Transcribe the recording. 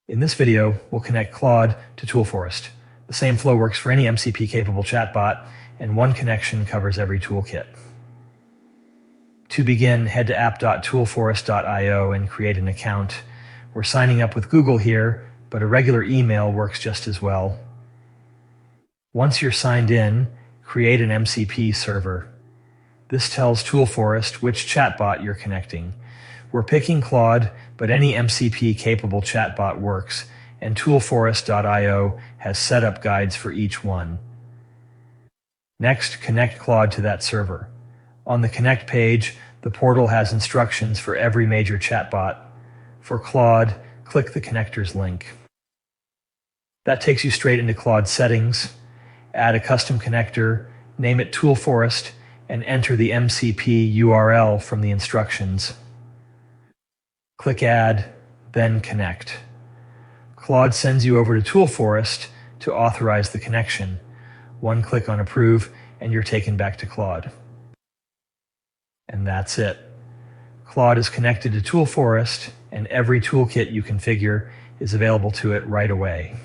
In this video, we'll connect Claude to Toolforest. The same flow works for any MCP-capable chatbot, and one connection covers every toolkit. To begin, head to app.toolforest.io and create an account. We're signing up with Google here, but a regular email works just as well. Once you're signed in, create an MCP server. This tells Toolforest which chatbot you're connecting. We're picking Claude, but any MCP-capable chatbot works, and toolforest.io has setup guides for each one. Next, connect Claude to that server. On the Connect page, the portal has instructions for every major chatbot. For Claude, click the connectors link. That takes you straight into Claude settings. Add a custom connector, name it Toolforest, and enter the MCP URL from the instructions. Click Add, then Connect. Claude sends you over to Toolforest to authorize the connection. One click on Approve, and you're taken back to Claude. And that's it. Claude is connected to Toolforest, and every toolkit you configure is available to it right away.